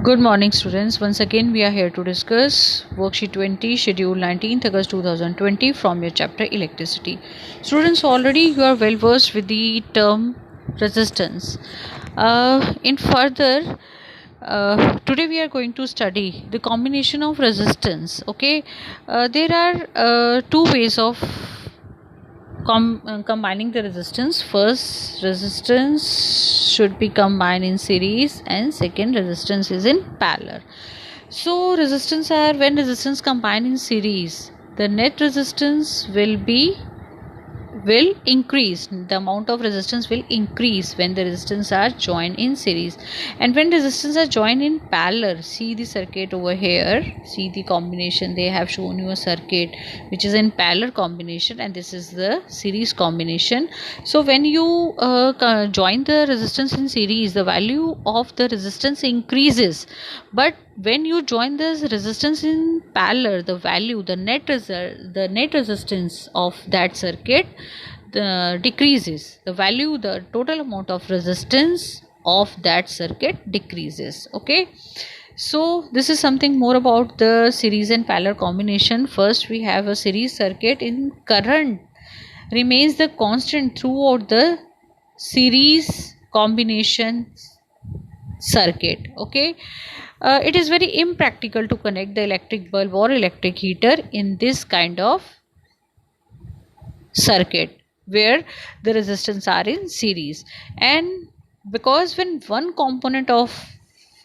Good morning, students. Once again, we are here to discuss worksheet 20, schedule 19th August 2020 from your chapter electricity. Students, already you are well versed with the term resistance. In further, today we are going to study the combination of resistance. Okay, there are two ways of combining the resistance. First, resistance should be combined in series, and second, resistance is in parallel. So resistance are when resistance combined in series, the net resistance will increase. The amount of resistance will increase when the resistance are joined in series. And when resistance are joined in parallel, see the circuit over here, see the combination. They have shown you a circuit which is in parallel combination, and this is the series combination. So when you join the resistance in series, the value of the resistance increases, but when you join this resistance in parallel, the net resistance of that circuit decreases. The total amount of resistance of that circuit decreases. Okay, so this is something more about the series and parallel combination. First, we have a series circuit. In current remains the constant throughout the series combination circuit. Okay, it is very impractical to connect the electric bulb or electric heater in this kind of circuit where the resistance are in series. And because when one component of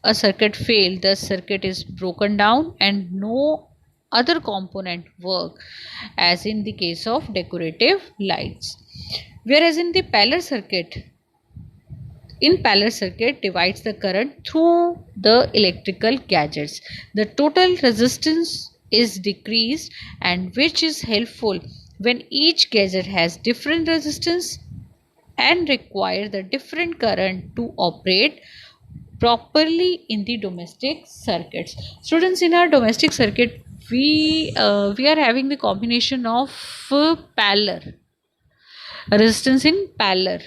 a circuit fail, the circuit is broken down and no other component work, as in the case of decorative lights. Whereas in parallel circuit divides the current through the electrical gadgets. The total resistance is decreased, and which is helpful when each gadget has different resistance and require the different current to operate properly in the domestic circuits. Students, in our domestic circuit, we are having the combination of parallel resistance in parallel.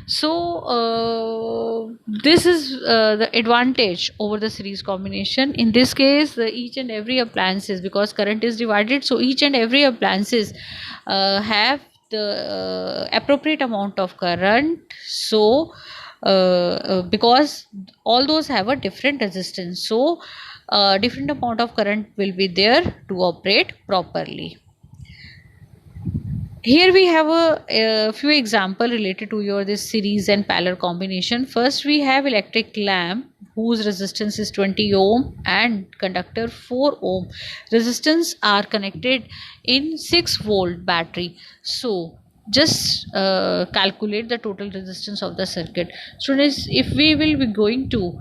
So this is the advantage over the series combination. In this case, each and every appliances, because current is divided, so each and every appliances have the appropriate amount of current. So because all those have a different resistance, so different amount of current will be there to operate properly. Here we have a few example related to your this series and parallel combination. First, we have electric lamp whose resistance is 20 ohm and conductor 4 ohm. Resistance are connected in 6-volt battery. So just calculate the total resistance of the circuit. Students, if we will be going to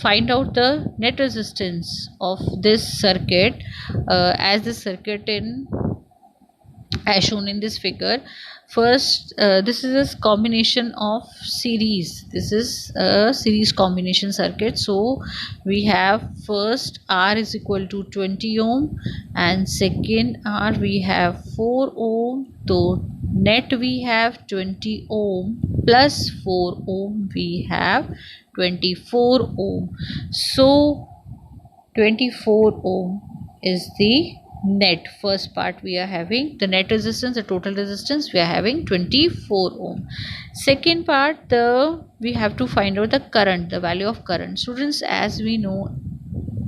find out the net resistance of this circuit, as this circuit in as shown in this figure. First, this is a combination of series. This is a series combination circuit. So we have first R is equal to 20 ohm, and second R we have 4 ohm. So net we have 20 ohm plus 4 ohm, we have 24 ohm. So 24 ohm is the net. First part we are having the net resistance, the total resistance we are having 24 ohm. Second part, we have to find out the current, the value of current. Students, as we know,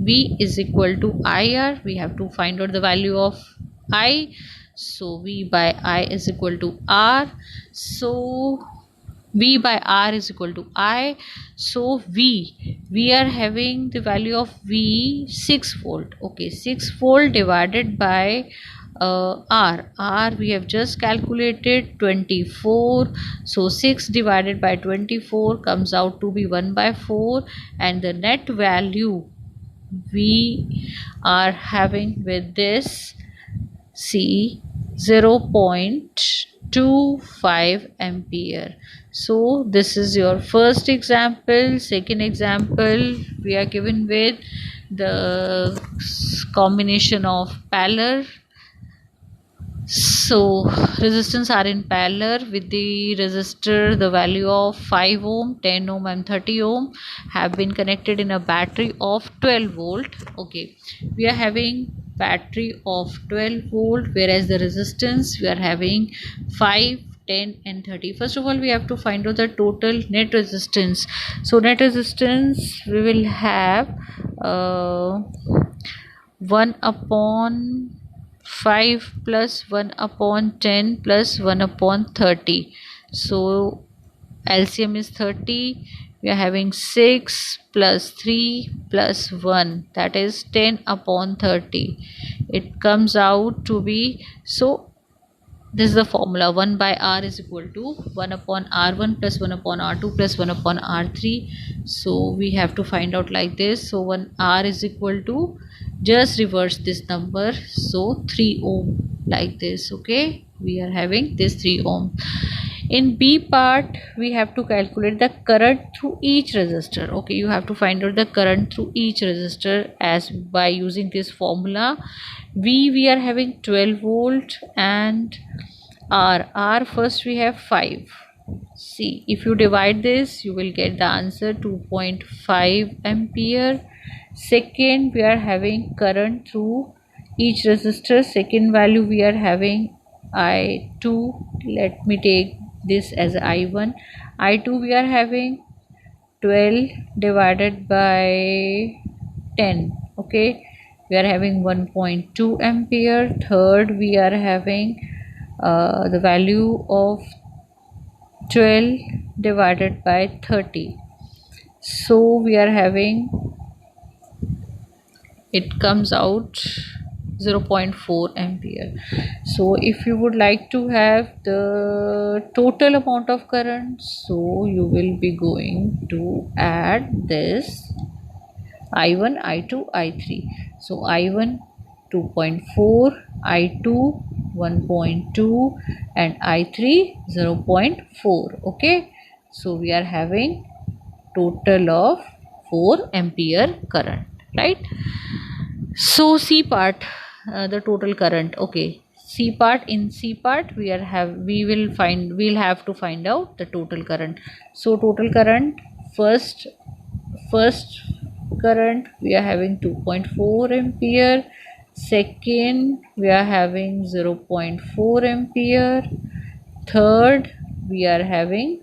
V is equal to IR. We have to find out the value of I. So V by I is equal to R. So V by R is equal to I. So we are having the value of V 6 volt. Okay, 6 volt divided by R we have just calculated 24. So 6 divided by 24 comes out to be 1 by 4, and the net value we are having with this C 0.25 ampere. So this is your first example. Second example, we are given with the combination of parallel So resistance are in parallel with the resistor. The value of 5 ohm, 10 ohm and 30 ohm have been connected in a battery of 12 volt. Okay, we are having battery of 12 volt, whereas the resistance we are having 5, 10 and 30. First of all, we have to find out the total net resistance. So net resistance we will have uh, 1 upon 5 plus 1 upon 10 plus 1 upon 30. So LCM is 30. We are having 6 plus 3 plus 1, that is 10 upon 30. It comes out to be, so this is the formula: 1 by R is equal to 1 upon R1 plus 1 upon R2 plus 1 upon R3. So we have to find out like this. So 1 R is equal to, just reverse this number, so 3 ohm, like this. Okay, we are having this 3 ohm. In B part, we have to calculate the current through each resistor. Okay, you have to find out the current through each resistor as by using this formula. We are having 12 volt, and R first we have 5. See, if you divide this, you will get the answer 2.5 ampere. Second, we are having current through each resistor. Second value we are having I2. Let me take this as I1. I2 we are having 12 divided by 10. Okay, we are having 1.2 ampere. Third, we are having the value of 12 divided by 30. So we are having, it comes out 0.4 ampere. So if you would like to have the total amount of current, so you will be going to add this I1, I2, I3. So I1 2.4, I2 1.2 and I3 0.4. Okay, so we are having total of 4 ampere current, right? So C part, the total current. Okay, C part, in C part we'll have to find out the total current. So total current, first current we are having 2.4 ampere. Second, we are having 0.4 ampere. Third, we are having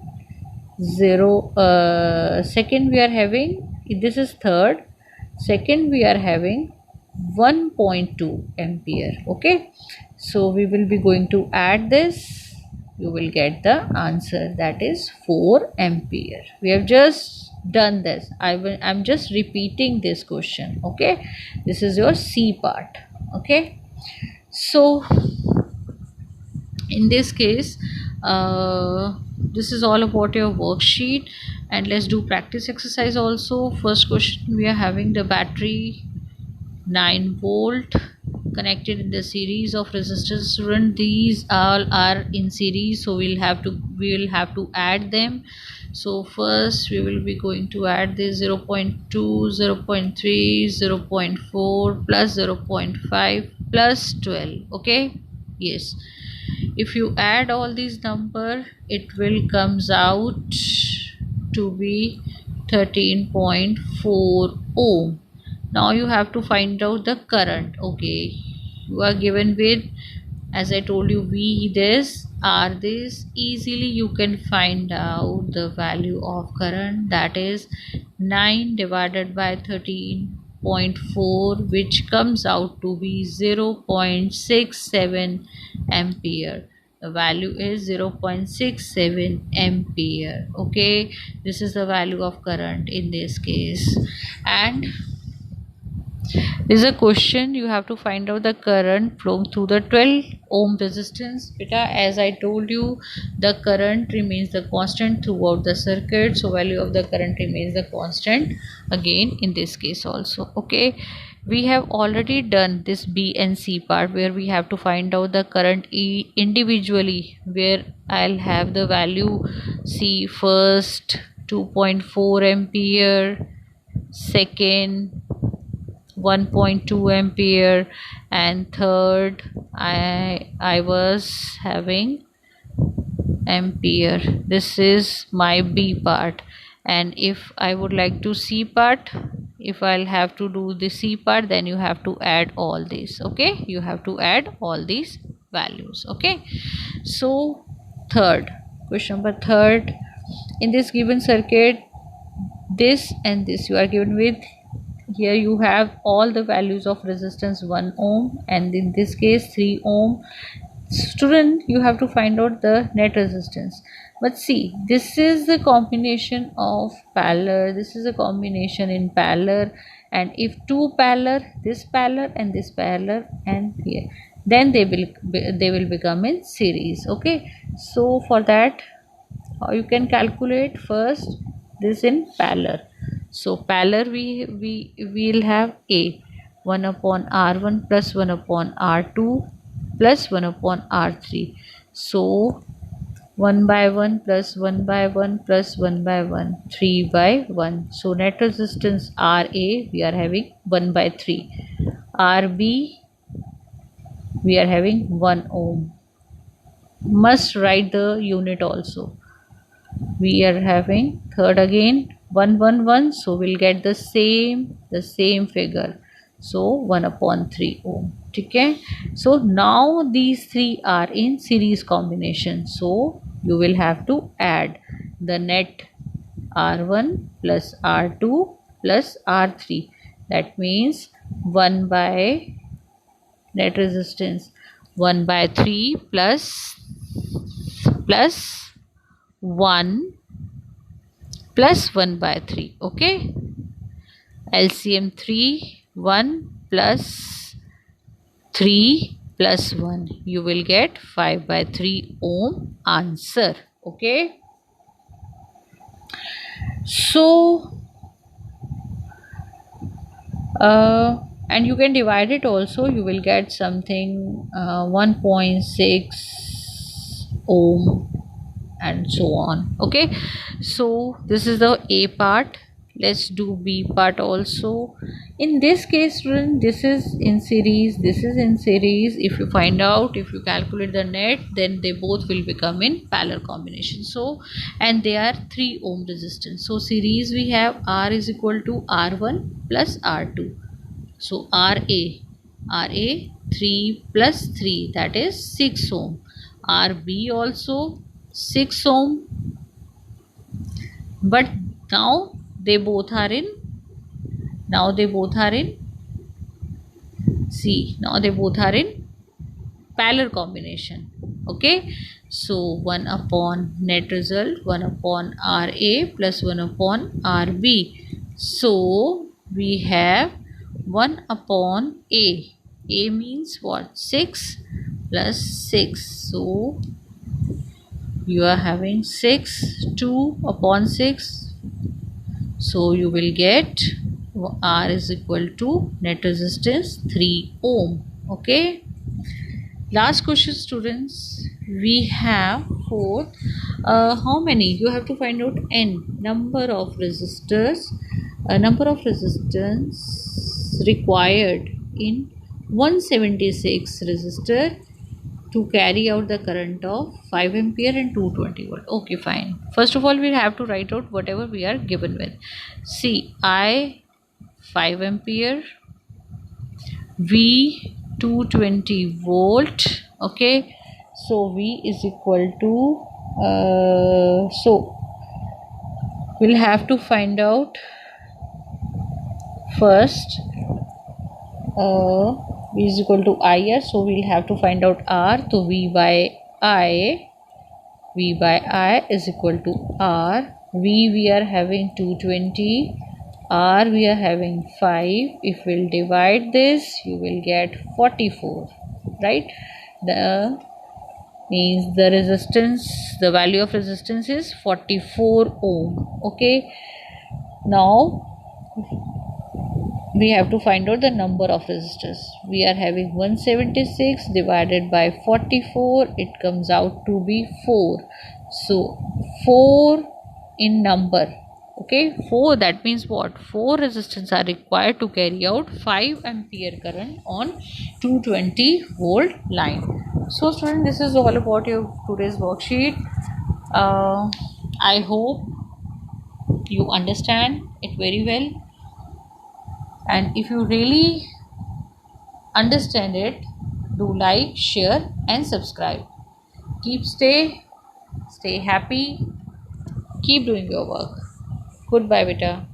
second we are having, this is third. Second, we are having 1.2 ampere. Okay, so we will be going to add this. You will get the answer, that is 4 ampere. We have just done this. I'm just repeating this question. Okay, this is your C part. Okay, so in this case, this is all about your worksheet, and let's do practice exercise also. First question, we are having the battery 9 volt connected in the series of resistors. Student, these all are in series, so we will have to add them. So first we will be going to add this 0.2, 0.3, 0.4 plus 0.5 plus 12. Okay, yes, if you add all these number, it will comes out to be 13.4 ohm. Now you have to find out the current. Okay, you are given with, as I told you, V this, R this. Easily you can find out the value of current, that is 9 divided by 13.4, which comes out to be 0.67 ampere. The value is 0.67 ampere. Okay, this is the value of current in this case. And this is a question, you have to find out the current flowing through the 12 ohm resistance. Beta, as I told you, the current remains the constant throughout the circuit, so value of the current remains the constant again in this case also. Okay, we have already done this B and C part, where we have to find out the current individually, where I'll have the value C first 2.4 ampere, second 1.2 ampere, and third I was having ampere. This is my B part, and if I would like to C part, if I'll have to do the C part, then you have to add all these. Okay, you have to add all these values. Okay, so third question number third, in this given circuit, this and this you are given with, here you have all the values of resistance 1 ohm and in this case 3 ohm. Student, you have to find out the net resistance. But see, this is the combination of parallel, this is a combination in parallel, and if two parallel, this parallel and this parallel and here, then they will become in series. Okay, so for that, how you can calculate? First, this in parallel. So parallel, we will have a 1 upon r1 plus 1 upon r2 plus 1 upon r3. So 1 by 1 plus 1 by 1 plus 1 by 1, 3 by 1. So net resistance Ra we are having 1 by 3. Rb we are having 1 ohm. Must write the unit also. We are having third again 111, so we'll get the same figure. So 1 upon 3 ohm. Okay, so now these three are in series combination, so you will have to add the net r1 plus r2 plus r3. That means 1 by net resistance 1 by 3 plus 1 plus 1 by 3. Okay, LCM 3, 1 plus 3 plus 1, you will get 5 by 3 ohm answer. Okay, so and you can divide it also, you will get something 1.6 ohm and so on. Okay, so this is the A part. Let's do B part also. In this case, student, this is in series, this is in series. If you find out, if you calculate the net, then they both will become in parallel combination. So, and they are 3 ohm resistance. So series we have R is equal to R1 plus R2. So RA 3 plus 3, that is 6 ohm. RB also 6 ohm, but now they both are in C. Now they both are in parallel combination. Okay, so 1 upon net result 1 upon RA plus 1 upon RB. So we have 1 upon A. A means what? 6 plus 6. So you are having 6, 2 upon 6. So you will get R is equal to net resistance 3 ohm. Okay. Last question, students. We have fourth. How many? You have to find out n number of resistors. Number of resistance required in 176 resistor to carry out the current of 5 ampere and 220 volt. Okay, fine. First of all, we have to write out whatever we are given with. See, I 5 ampere, V 220 volt. Okay, so V is equal to so we'll have to find out first V is equal to IR, so we'll have to find out R. So V by I is equal to R. We are having 220, R we are having 5. If we'll divide this, you will get 44, right? The means the resistance, the value of resistance is 44 ohm. Okay, now we have to find out the number of resistors. We are having 176 divided by 44, it comes out to be 4. So 4 in number, Okay, 4, that means what? 4 resistors are required to carry out 5 ampere current on 220 volt line. So student, this is all about your today's worksheet. I hope you understand it very well, and if you really understand it, do like, share and subscribe. Stay happy, keep doing your work. Goodbye beta.